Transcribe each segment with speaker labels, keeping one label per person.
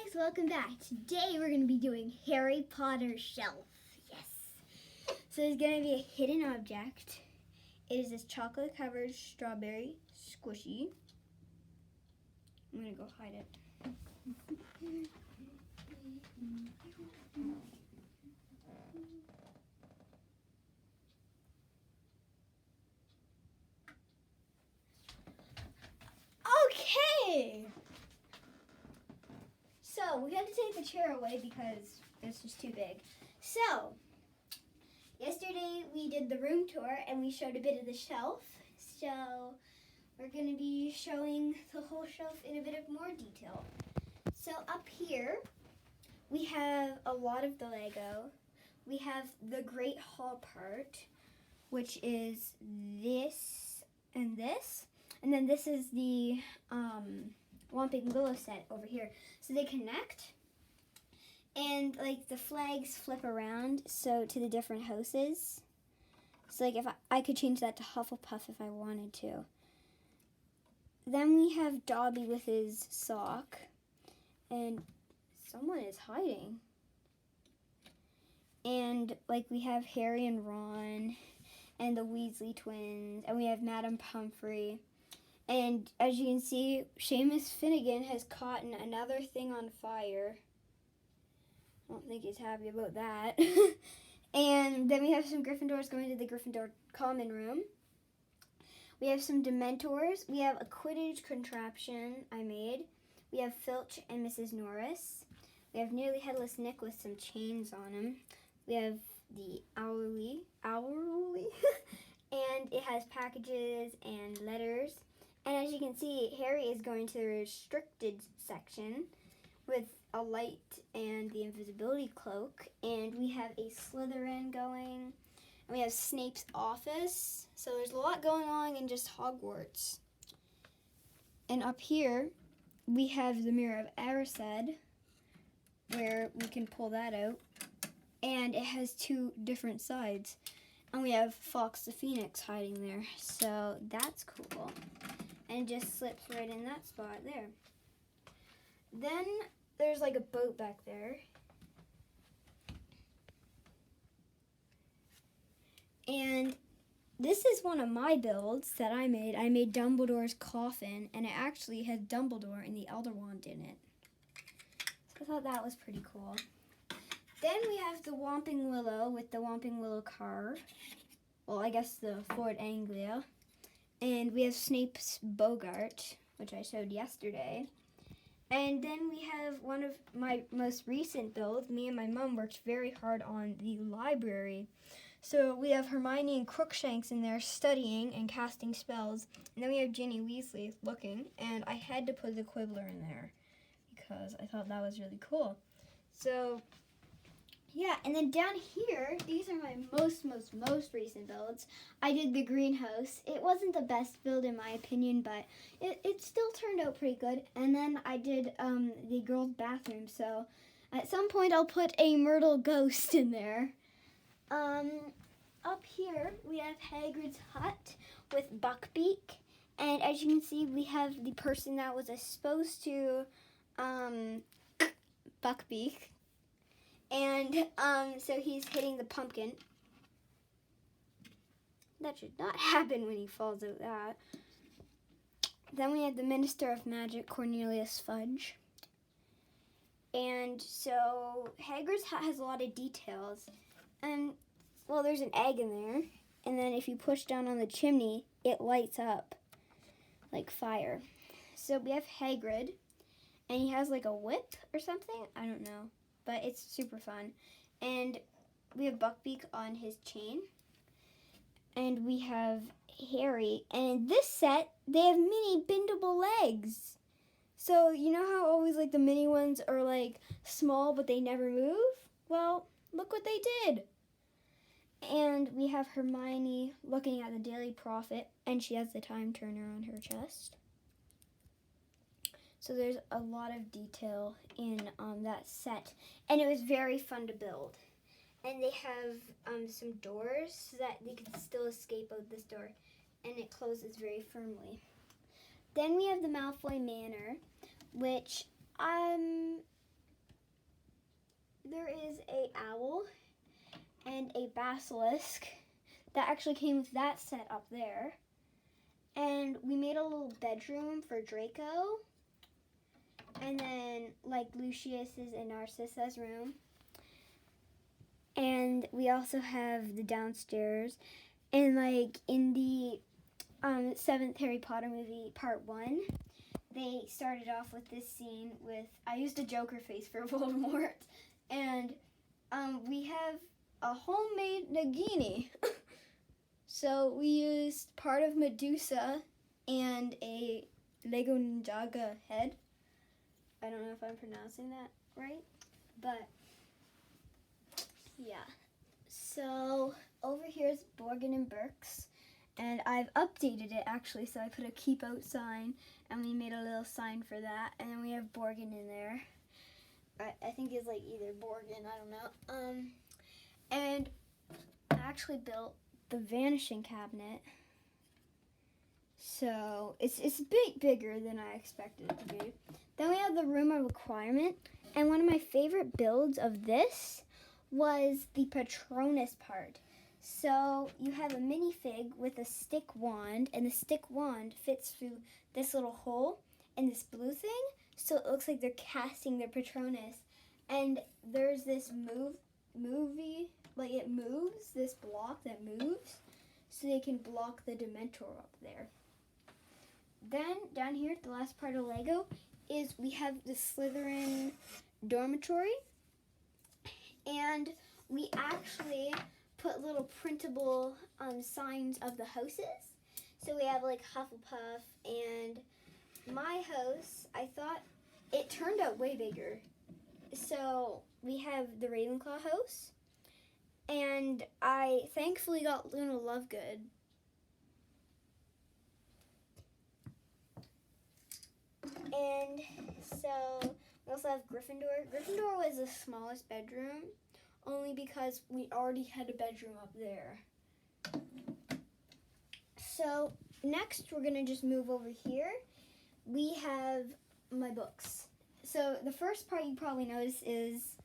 Speaker 1: guys, welcome back. Today we're going to be doing Harry Potter shelf. Yes. So there's going to be a hidden object. It is this chocolate covered strawberry squishy. I'm going to go hide it. Okay. So we had to take the chair away because it's just too big. So yesterday we did the room tour and we showed a bit of the shelf. So we're going to be showing the whole shelf in a bit of more detail. So up here we have a lot of the Lego. We have the Great Hall part, which is this and this. And then this is the Whomping Willow set over here. So they connect. And like the flags flip around so to the different houses. So like if I could change that to Hufflepuff if I wanted to. Then we have Dobby with his sock. And someone is hiding. And like we have Harry and Ron and the Weasley twins. And we have Madame Pomfrey. And as you can see, Seamus Finnegan has caught another thing on fire. I don't think he's happy about that. And then we have some Gryffindors going to the Gryffindor common room. We have some Dementors. We have a Quidditch contraption I made. We have Filch and Mrs. Norris. We have Nearly Headless Nick with some chains on him. We have the Owly, and it has packages and letters. And as you can see, Harry is going to the restricted section with a light and the invisibility cloak. And we have a Slytherin going. And we have Snape's office. So there's a lot going on in just Hogwarts. And up here, we have the Mirror of Erised, where we can pull that out. And it has two different sides. And we have Fawkes the Phoenix hiding there. So that's cool. And it just slips right in that spot there. Then there's like a boat back there. And this is one of my builds that I made. I made Dumbledore's coffin, and it actually has Dumbledore and the Elder Wand in it. So I thought that was pretty cool. Then we have the Whomping Willow with the Whomping Willow car. Well, I guess the Ford Anglia. And we have Snape's Bogart, which I showed yesterday. And then we have one of my most recent builds. Me and my mom worked very hard on the library. So we have Hermione and Crookshanks in there studying and casting spells. And then we have Ginny Weasley looking. And I had to put the Quibbler in there because I thought that was really cool. So yeah, and then down here, these are my most recent builds. I did the greenhouse. It wasn't the best build in my opinion, but it still turned out pretty good. And then I did the girls' bathroom. So at some point, I'll put a Myrtle ghost in there. Up here, we have Hagrid's hut with Buckbeak. And as you can see, we have the person that was supposed to Buckbeak. And so he's hitting the pumpkin. That should not happen when he falls out that. Then we have the Minister of Magic, Cornelius Fudge. And so Hagrid's hut has a lot of details. And, well, there's an egg in there. And then if you push down on the chimney, it lights up like fire. So we have Hagrid. And he has like a whip or something. I don't know. But it's super fun. And we have Buckbeak on his chain. And we have Harry. And in this set, they have mini bendable legs. So you know how always like the mini ones are like small but they never move? Well, look what they did. And we have Hermione looking at the Daily Prophet. And she has the time turner on her chest. So there's a lot of detail in that set. And it was very fun to build. And they have some doors so that they can still escape out this door. And it closes very firmly. Then we have the Malfoy Manor, which there is a owl and a basilisk that actually came with that set up there. And we made a little bedroom for Draco. And then like Lucius's and Narcissa's room. And we also have the downstairs. And like in the 7th Harry Potter movie, part 1, they started off with this scene with, I used a Joker face for Voldemort. And we have a homemade Nagini. So we used part of Medusa and a Lego Ninjaga head. I don't know if I'm pronouncing that right, but yeah. So over here is Borgin and Burke's, and I've updated it actually, so I put a keep out sign, and we made a little sign for that, and then we have Borgin in there. I think it's like either Borgin, I don't know. And I actually built the vanishing cabinet. So it's a bit bigger than I expected it to be. Then we have the room of requirement. And one of my favorite builds of this was the Patronus part. So you have a minifig with a stick wand, and the stick wand fits through this little hole and this blue thing. So it looks like they're casting their Patronus. And there's this movie, like it moves, this block that moves, so they can block the Dementor up there. Then down here, the last part of Lego, is we have the Slytherin dormitory. And we actually put little printable signs of the houses. So we have like Hufflepuff, and my house, I thought it turned out way bigger. So we have the Ravenclaw house, and I thankfully got Luna Lovegood. And so we also have Gryffindor. Gryffindor was the smallest bedroom, only because we already had a bedroom up there. So next we're gonna just move over here. We have my books. So the first part you probably notice is,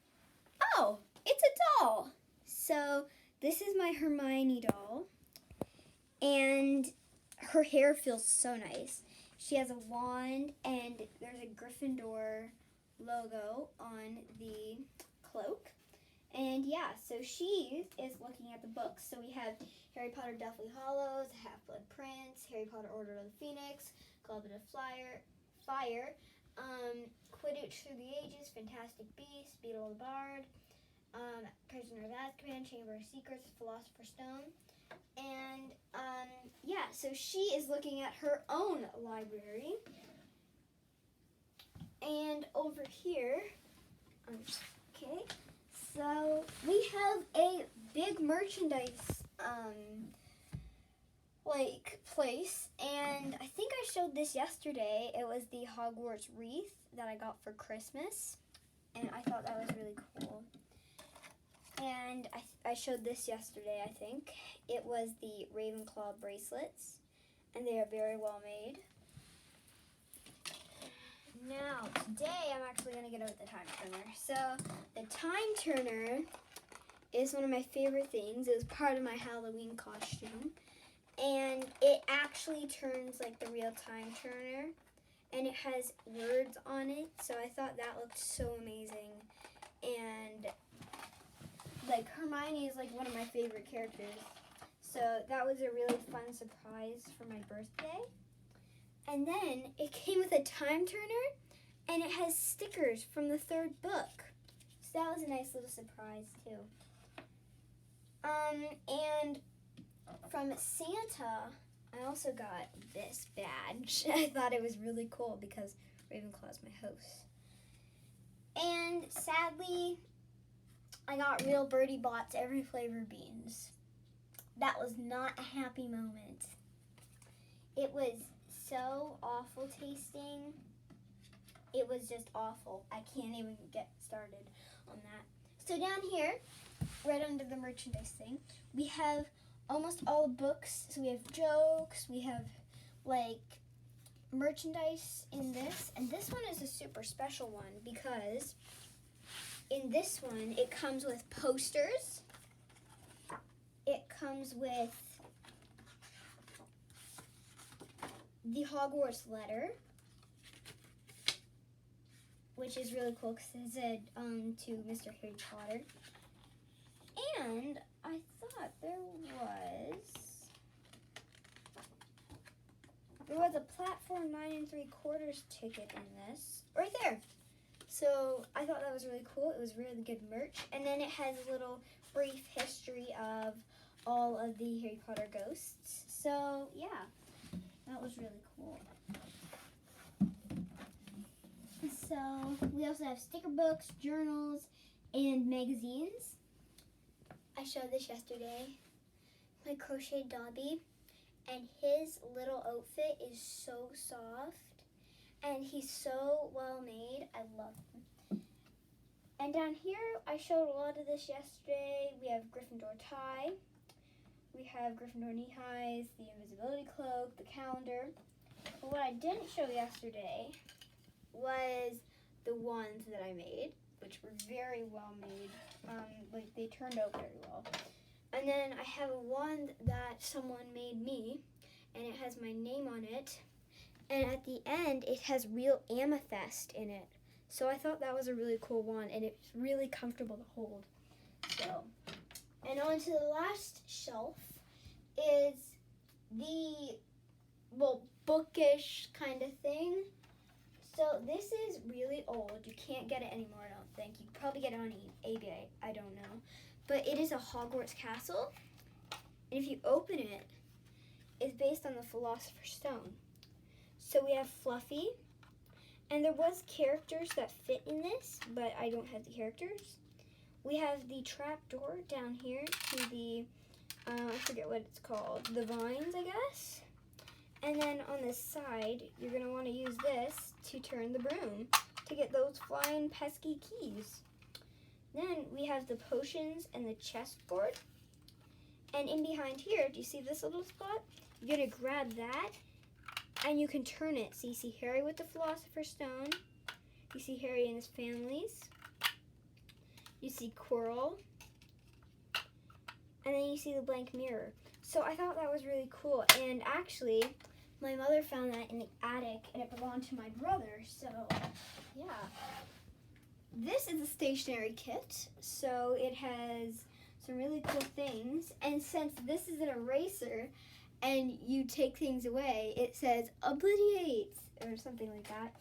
Speaker 1: oh, it's a doll. So this is my Hermione doll, and her hair feels so nice. She has a wand, and there's a Gryffindor logo on the cloak. And yeah, so she is looking at the books. So we have Harry Potter Deathly Hallows, Half-Blood Prince, Harry Potter Order of the Phoenix, Goblet of Fire, Quidditch Through the Ages, Fantastic Beasts, Beetle the Bard, Prisoner of Azkaban, Chamber of Secrets, Philosopher's Stone. And yeah, so she is looking at her own library. And over here, okay, so we have a big merchandise like place, and I think I showed this yesterday. It was the Hogwarts wreath that I got for Christmas, and I thought that was really cool. And I showed this yesterday, I think. It was the Ravenclaw bracelets, and they are very well made. Now, today I'm actually going to get out the time turner. So, the time turner is one of my favorite things. It was part of my Halloween costume. And it actually turns like the real time turner. And it has words on it, so I thought that looked so amazing. And like Hermione is like one of my favorite characters. So that was a really fun surprise for my birthday. And then it came with a time turner, and it has stickers from the 3rd book. So that was a nice little surprise too. And from Santa, I also got this badge. I thought it was really cool because Ravenclaw's my host. And sadly, I got real Birdie Bots every flavor beans. That was not a happy moment. It was so awful tasting. It was just awful. I can't even get started on that. So down here, right under the merchandise thing, we have almost all the books. So we have jokes, we have like merchandise in this. And this one is a super special one because in this one, it comes with posters. It comes with the Hogwarts letter, which is really cool because it said to Mr. Harry Potter. And I thought there was a platform 9 3/4 ticket in this, right there. So I thought that was really cool. It was really good merch. And then it has a little brief history of all of the Harry Potter ghosts. So yeah, that was really cool. So we also have sticker books, journals, and magazines. I showed this yesterday. My crochet Dobby, and his little outfit is so soft, and he's so well made. I love him. And down here, I showed a lot of this yesterday. We have Gryffindor tie. We have Gryffindor knee highs, the invisibility cloak, the calendar. But what I didn't show yesterday was the ones that I made, which were very well made. Like they turned out very well. And then I have a one that someone made me, and it has my name on it. And at the end, it has real amethyst in it. So I thought that was a really cool one, and it's really comfortable to hold. So, and on to the last shelf is the, well, bookish kind of thing. So this is really old. You can't get it anymore, I don't think. You could probably get it on eBay. I don't know. But it is a Hogwarts castle. And if you open it, it's based on the Philosopher's Stone. So we have Fluffy. And there was characters that fit in this, but I don't have the characters. We have the trap door down here to the, I forget what it's called, the vines, I guess. And then on this side, you're going to want to use this to turn the broom to get those flying pesky keys. Then we have the potions and the chessboard. And in behind here, do you see this little spot? You're going to grab that, and you can turn it. So you see Harry with the Philosopher's Stone. You see Harry and his families. You see Quirrell. And then you see the blank mirror. So I thought that was really cool. And actually, my mother found that in the attic, and it belonged to my brother. So, yeah. This is a stationery kit. So it has some really cool things. And since this is an eraser, and you take things away, it says obliterate or something like that.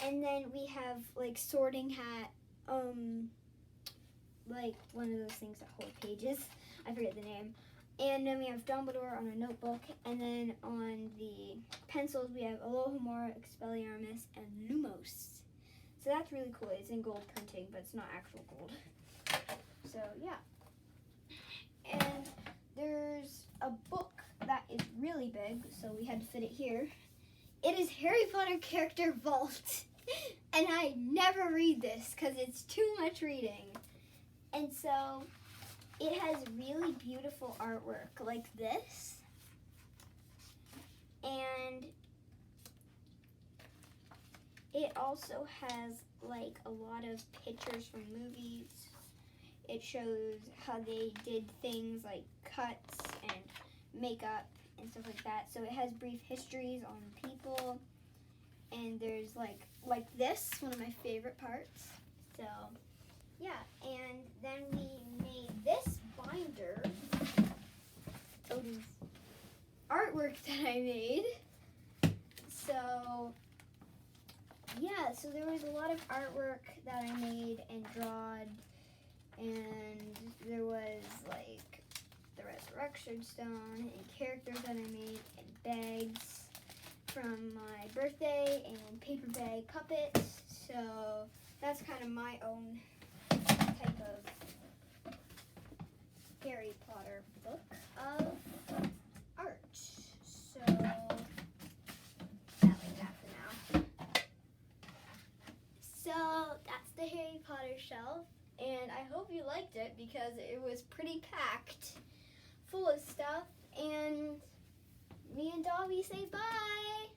Speaker 1: And then we have like sorting hat, like one of those things that hold pages. I forget the name. And then we have Dumbledore on a notebook, and then on the pencils we have Alohomora, Expelliarmus, and Lumos. So that's really cool. It's in gold printing, but it's not actual gold. So yeah. And there's a book that is really big, so we had to fit it here. It is Harry Potter Character Vault. And I never read this because it's too much reading. And so it has really beautiful artwork like this. And it also has like a lot of pictures from movies. It shows how they did things like cuts and makeup and stuff like that. So it has brief histories on people. And there's like this, one of my favorite parts. So yeah, and then we made this binder out of artwork that I made. So yeah, so there was a lot of artwork that I made and drawed, and there was like the Resurrection Stone and characters that I made and bags from my birthday and paper bag puppets. So that's kind of my own type of Harry Potter book of art. So that like that for now. So that's the Harry Potter shelf, and I hope you liked it because it was pretty packed full of stuff. And me and Dobby say bye.